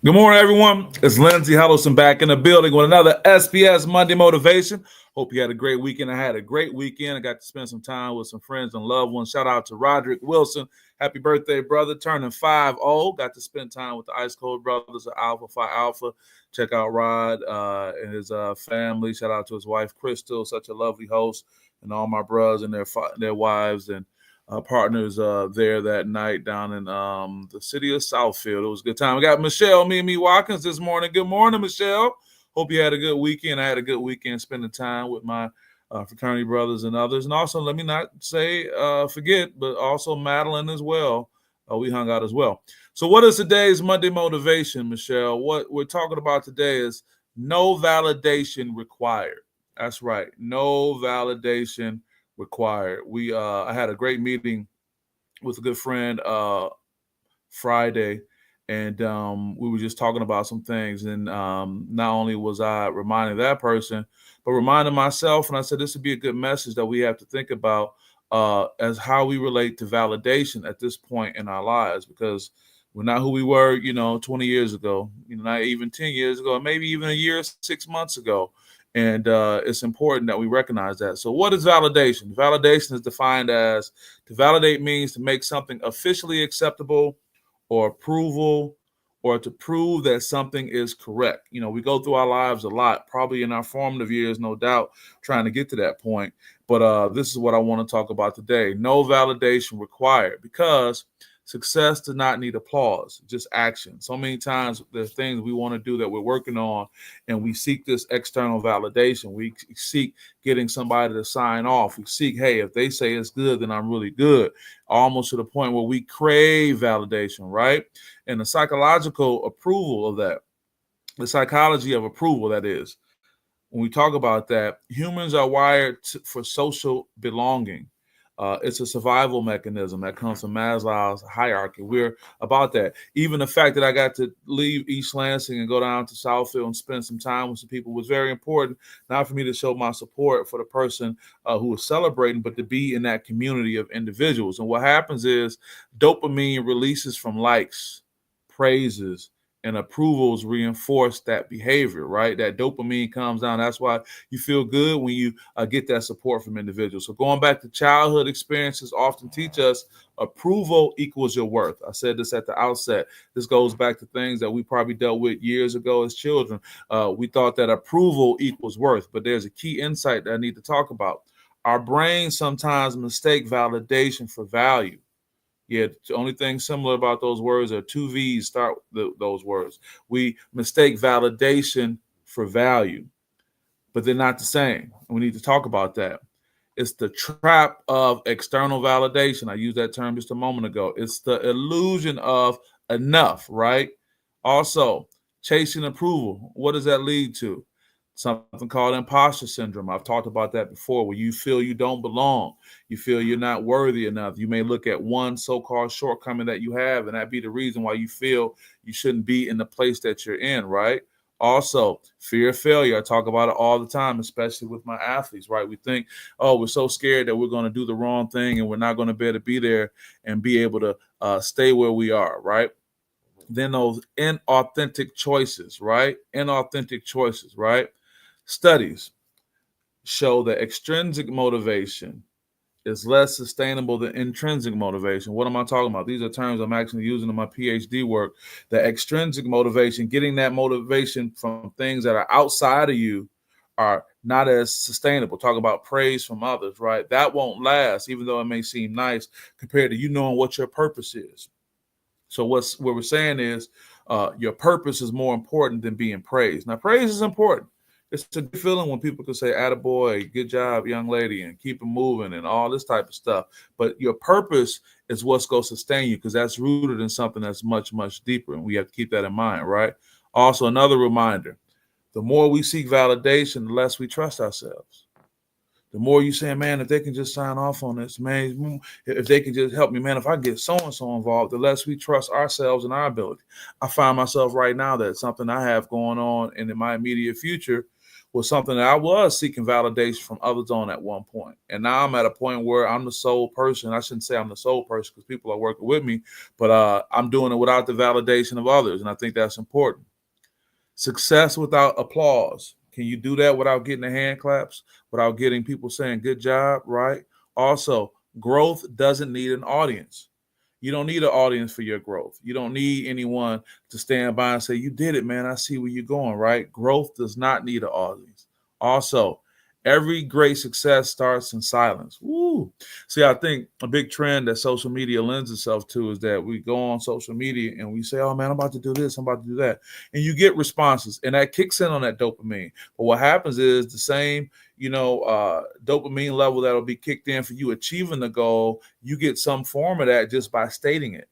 Good morning, everyone. It's Lindsey Huddleston back in the building with another SPS Monday Motivation. Hope you had a great weekend. I had a great weekend. I got to spend some time with some friends and loved ones. Shout out to Roderick Wilson. Happy birthday, brother. Turning 5-0. Got to spend time with the Ice Cold Brothers of Alpha Phi Alpha. Check out Rod and his family. Shout out to his wife, Crystal. Such a lovely host. And all my brothers and their wives and partners there that night down in the city of Southfield. It was a good time. We got Michelle Mimi Watkins this morning. Good morning, Michelle. Hope you had a good weekend. I had a good weekend spending time with my fraternity brothers and others. And also, let me not say forget, but also Madeline as well. We hung out as well. So what is today's Monday motivation, Michelle? What we're talking about today is no validation required. That's right. No validation required. I had a great meeting with a good friend Friday, and we were just talking about some things. And not only was I reminding that person, but reminding myself. And I said this would be a good message that we have to think about as how we relate to validation at this point in our lives, because we're not who we were, 20 years ago, not even 10 years ago, maybe even a year, 6 months ago. And it's important that we recognize that. So, what is validation? Validation is defined as to validate means to make something officially acceptable or approval or to prove that something is correct. We go through our lives a lot, probably in our formative years, no doubt, trying to get to that point. But this is what I want to talk about today. No validation required, because success does not need applause, just action. So many times there's things we want to do that we're working on, and we seek this external validation. We seek getting somebody to sign off. We seek, hey, if they say it's good, then I'm really good. Almost to the point where we crave validation, right? And the psychological approval of that, the psychology of approval, that is, when we talk about that, humans are wired for social belonging. It's a survival mechanism that comes from Maslow's hierarchy. We're about that. Even the fact that I got to leave East Lansing and go down to Southfield and spend some time with some people was very important, not for me to show my support for the person who was celebrating, but to be in that community of individuals. And what happens is dopamine releases from likes, praises, and approvals reinforce that behavior, right? That dopamine comes down. That's why you feel good when you get that support from individuals. So going back to childhood experiences often teach us approval equals your worth. I said this at the outset. This goes back to things that we probably dealt with years ago as children. We thought that approval equals worth, but there's a key insight that I need to talk about. Our brains sometimes mistake validation for value. Yeah, the only thing similar about those words are two V's start those words. We mistake validation for value, but they're not the same. We need to talk about that. It's the trap of external validation. I used that term just a moment ago. It's the illusion of enough, right? Also, chasing approval. What does that lead to? Something called imposter syndrome. I've talked about that before, where you feel you don't belong. You feel you're not worthy enough. You may look at one so-called shortcoming that you have, and that be the reason why you feel you shouldn't be in the place that you're in, right? Also, fear of failure. I talk about it all the time, especially with my athletes, right? We think, oh, we're so scared that we're going to do the wrong thing and we're not going to be able to be there and be able to stay where we are, right? Then those inauthentic choices, right? Inauthentic choices, right? Studies show that extrinsic motivation is less sustainable than intrinsic motivation. What am I talking about? These are terms I'm actually using in my PhD work. The extrinsic motivation, getting that motivation from things that are outside of you, are not as sustainable. Talk about praise from others, right? That won't last, even though it may seem nice, compared to you knowing what your purpose is. So what we're saying is your purpose is more important than being praised. Now, praise is important. It's a good feeling when people can say, attaboy, good job, young lady, and keep it moving and all this type of stuff. But your purpose is what's going to sustain you, because that's rooted in something that's much, much deeper. And we have to keep that in mind, right? Also, another reminder, the more we seek validation, the less we trust ourselves. The more you say, man, if they can just sign off on this, man, if they can just help me, man, if I get so and so involved, the less we trust ourselves and our ability. I find myself right now that something I have going on and in my immediate future, was something that I was seeking validation from others on at one point. And now I'm at a point where I'm the sole person. I shouldn't say I'm the sole person because people are working with me, but I'm doing it without the validation of others. And I think that's important. Success without applause. Can you do that without getting the hand claps, without getting people saying good job, right? Also, growth doesn't need an audience. You don't need an audience for your growth. You don't need anyone to stand by and say, you did it, man. I see where you're going, right? Growth does not need an audience. Also, every great success starts in silence. Woo. See, I think a big trend that social media lends itself to is that we go on social media and we say, oh, man, I'm about to do this, I'm about to do that. And you get responses, and that kicks in on that dopamine. But what happens is the same dopamine level that'll be kicked in for you achieving the goal, you get some form of that just by stating it.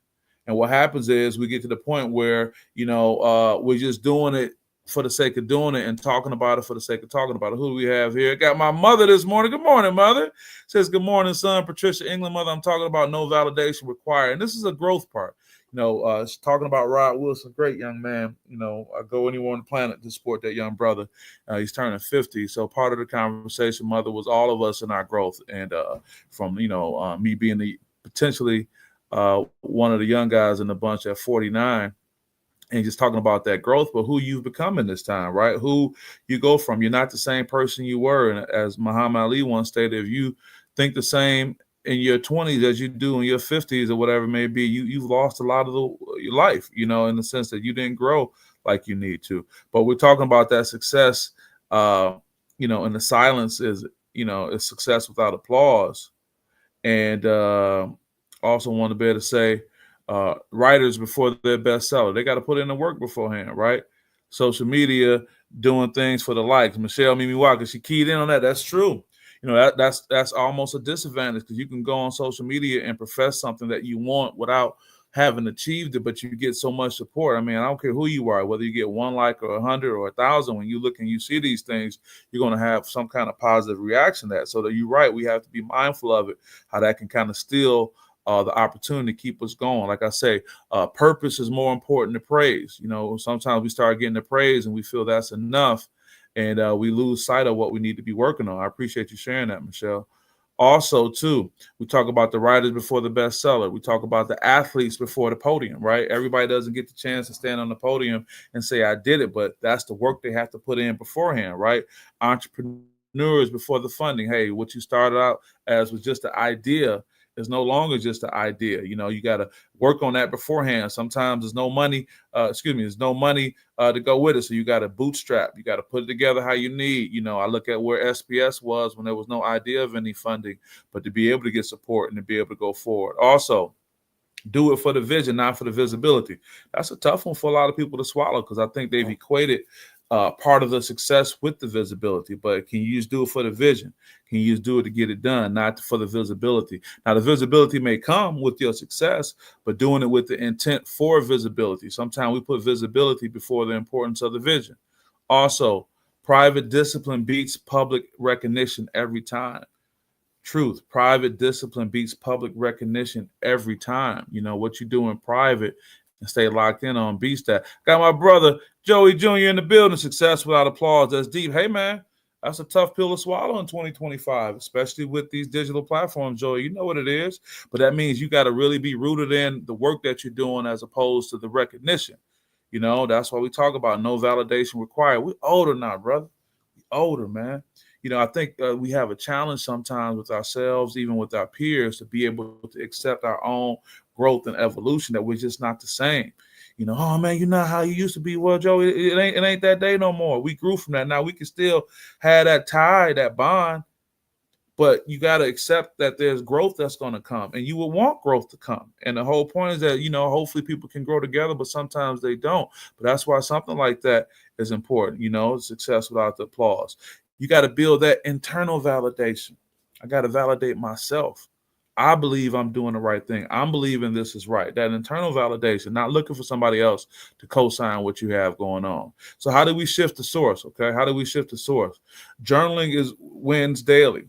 And what happens is we get to the point where, we're just doing it for the sake of doing it and talking about it for the sake of talking about it. Who do we have here? Got my mother this morning. Good morning, mother. Says, good morning, son. Patricia England, mother. I'm talking about no validation required. And this is a growth part. She's talking about Rod Wilson, great young man. I go anywhere on the planet to support that young brother. He's turning 50. So part of the conversation, mother, was all of us in our growth. And from, me being the potentially one of the young guys in the bunch at 49, and just talking about that growth, but who you've become in this time, right? Who you go from. You're not the same person you were. And as Muhammad Ali once stated, if you think the same in your 20s as you do in your 50s or whatever it may be, you've lost a lot of your life, in the sense that you didn't grow like you need to. But we're talking about that success, and the silence is success without applause. And also want to be able to say, writers before their bestseller, they got to put in the work beforehand, right? Social media doing things for the likes. Michelle Mimi Walker, she keyed in on that. That's true. That's almost a disadvantage because you can go on social media and profess something that you want without having achieved it, but you get so much support. I mean, I don't care who you are, whether you get 1 like or 100 or 1,000. When you look and you see these things, you're going to have some kind of positive reaction to that. So that you're right, we have to be mindful of it, how that can kind of steal the opportunity to keep us going. Like I say, purpose is more important than praise. Sometimes we start getting the praise and we feel that's enough, and we lose sight of what we need to be working on. I appreciate you sharing that, Michelle. Also, too, we talk about the writers before the bestseller. We talk about the athletes before the podium, right? Everybody doesn't get the chance to stand on the podium and say, I did it, but that's the work they have to put in beforehand, right? Entrepreneurs before the funding. Hey, what you started out as was just an idea is no longer just an idea. You got to work on that beforehand. Sometimes there's no money, there's no money to go with it. So you got to bootstrap. You got to put it together how you need. I look at where SPS was when there was no idea of any funding, but to be able to get support and to be able to go forward. Also, do it for the vision, not for the visibility. That's a tough one for a lot of people to swallow because I think they've equated part of the success with the visibility. But can you just do it for the vision? Can you just do it to get it done, not for the visibility? Now, the visibility may come with your success, but doing it with the intent for visibility. Sometimes we put visibility before the importance of the vision. Also, private discipline beats public recognition every time. Truth, private discipline beats public recognition every time. What you do in private and stay locked in on beats that. Got my brother Joey Jr. in the building. Success without applause. That's deep. Hey, man, that's a tough pill to swallow in 2025, especially with these digital platforms, Joey. You know what it is. But that means you got to really be rooted in the work that you're doing as opposed to the recognition. That's why we talk about no validation required. We're older now, brother. We're older, man. I think we have a challenge sometimes with ourselves, even with our peers, to be able to accept our own growth and evolution, that we're just not the same. Oh man, you're not how you used to be. Well, Joe, it ain't that day no more. We grew from that. Now we can still have that tie, that bond, but you got to accept that there's growth that's going to come, and you will want growth to come. And the whole point is that, hopefully people can grow together, but sometimes they don't. But that's why something like that is important, success without the applause. You got to build that internal validation. I got to validate myself. I believe I'm doing the right thing. I'm believing this is right. That internal validation, not looking for somebody else to co-sign what you have going on. So how do we shift the source? Okay. How do we shift the source? Journaling wins daily.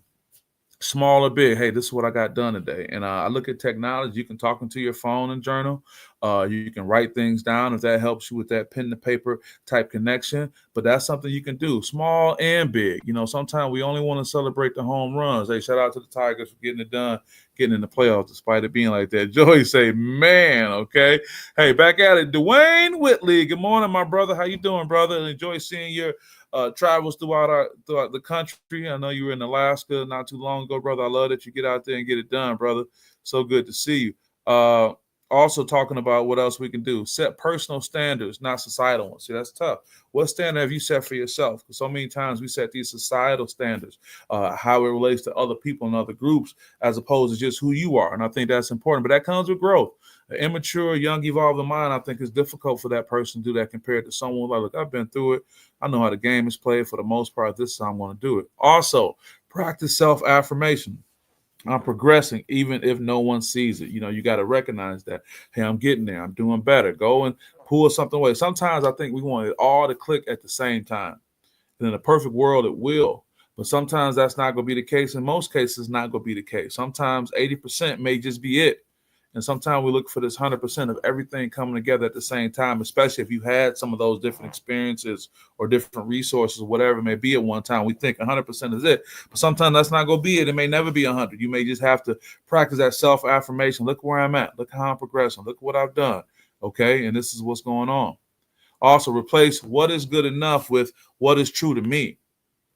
small or big. Hey, this is what I got done today. And I look at technology. You can talk into your phone and journal. You can write things down if that helps you with that pen to paper type connection. But that's something you can do, small and big. Sometimes we only want to celebrate the home runs. Hey, shout out to the Tigers for getting it done, getting in the playoffs despite it being like that. Joey say, man, okay. Hey, back at it. Dwayne Whitley. Good morning, my brother. How you doing, brother? Enjoy seeing your travels throughout the country. I know you were in Alaska not too long ago, brother. I love that you get out there and get it done, brother. So good to see you. Also talking about what else we can do. Set personal standards, not societal ones. See, that's tough. What standard have you set for yourself? Because so many times we set these societal standards, how it relates to other people and other groups, as opposed to just who you are. And I think that's important. But that comes with growth. An immature, young, evolving mind, I think, is difficult for that person to do that compared to someone like, look, I've been through it. I know how the game is played for the most part. This is how I'm going to do it. Also, practice self-affirmation. I'm progressing even if no one sees it. You got to recognize that. Hey, I'm getting there. I'm doing better. Go and pull something away. Sometimes I think we want it all to click at the same time. And in a perfect world, it will. But sometimes that's not going to be the case. In most cases, it's not going to be the case. Sometimes 80% may just be it. And sometimes we look for this 100% of everything coming together at the same time, especially if you had some of those different experiences or different resources, whatever it may be at one time. We think 100% is it. But sometimes that's not going to be it. It may never be 100. You may just have to practice that self-affirmation. Look where I'm at. Look how I'm progressing. Look what I've done. Okay? And this is what's going on. Also, replace what is good enough with what is true to me.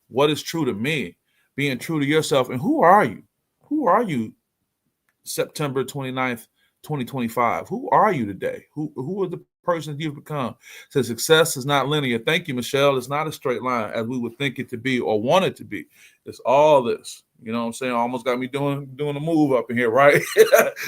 What is true to me? Being true to yourself. And who are you? Who are you September 29th, 2025? Who are you today? Who are the person you've become? So success is not linear. Thank you, Michelle. It's not a straight line as we would think it to be or want it to be. It's all this. You know what I'm saying? Almost got me doing a move up in here, right?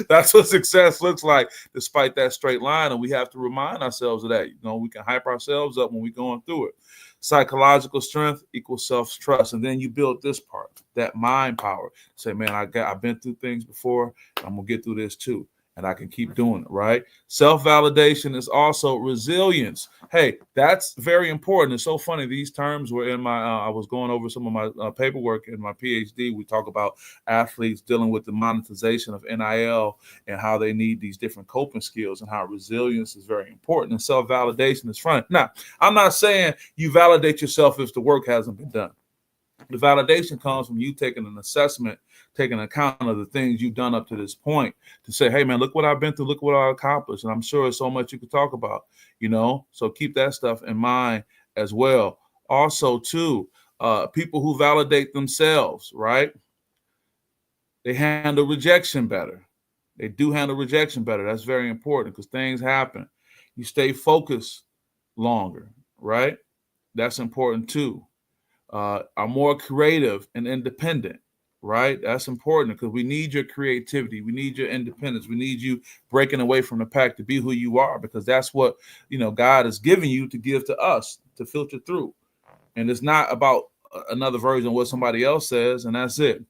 That's what success looks like, despite that straight line. And we have to remind ourselves of that. We can hype ourselves up when we're going through it. Psychological strength equals self-trust. And then you build this part, that mind power. Say, man, I've been through things before. I'm going to get through this too. And I can keep doing it, right? Self-validation is also resilience. Hey, that's very important. It's so funny. These terms were in my, I was going over some of my paperwork in my PhD. We talk about athletes dealing with the monetization of NIL and how they need these different coping skills and how resilience is very important. And self-validation is front. Now, I'm not saying you validate yourself if the work hasn't been done. The validation comes from you taking an assessment, taking account of the things you've done up to this point to say, hey, man, look what I've been through. Look what I accomplished. And I'm sure there's so much you could talk about, so keep that stuff in mind as well. Also, too, people who validate themselves, right? They handle rejection better. They do handle rejection better. That's very important because things happen. You stay focused longer, right? That's important, too. Are more creative and independent, right? That's important because we need your creativity. We need your independence. We need you breaking away from the pack to be who you are because that's what, God has given you to give to us to filter through. And it's not about another version of what somebody else says, and that's it.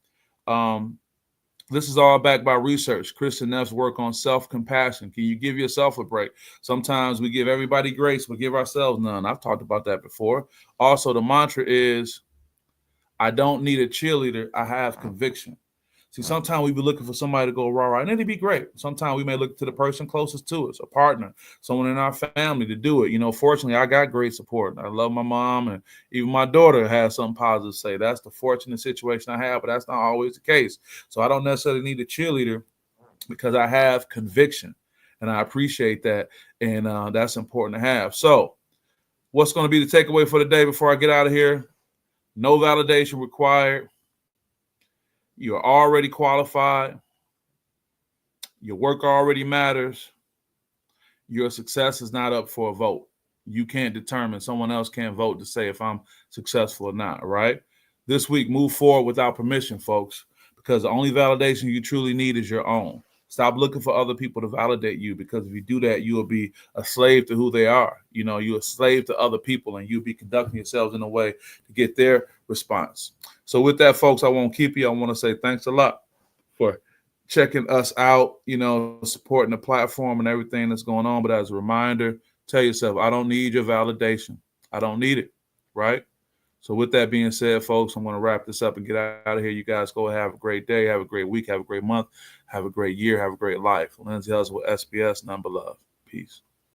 This is all backed by research. Kristen Neff's work on self-compassion. Can you give yourself a break? Sometimes we give everybody grace, but give ourselves none. I've talked about that before. Also, the mantra is, I don't need a cheerleader. I have conviction. See, sometimes we be looking for somebody to go rah-rah, and it'd be great. Sometimes we may look to the person closest to us, a partner, someone in our family to do it. Fortunately, I got great support. I love my mom, and even my daughter has something positive to say. That's the fortunate situation I have, but that's not always the case. So I don't necessarily need a cheerleader because I have conviction, and I appreciate that, and that's important to have. So what's going to be the takeaway for the day before I get out of here? No validation required. You're already qualified. Your work already matters. Your success is not up for a vote. You can't determine. Someone else can't vote to say if I'm successful or not, right? This week, move forward without permission, folks, because the only validation you truly need is your own. Stop looking for other people to validate you because if you do that, you will be a slave to who they are. You're a slave to other people and you'll be conducting yourselves in a way to get their response. So with that, folks, I won't keep you. I want to say thanks a lot for checking us out, supporting the platform and everything that's going on. But as a reminder, tell yourself, I don't need your validation. I don't need it, right? So with that being said, folks, I'm going to wrap this up and get out of here. You guys go have a great day, have a great week, have a great month, have a great year, have a great life. Lindsay Hustle with SPS, none but love. Peace.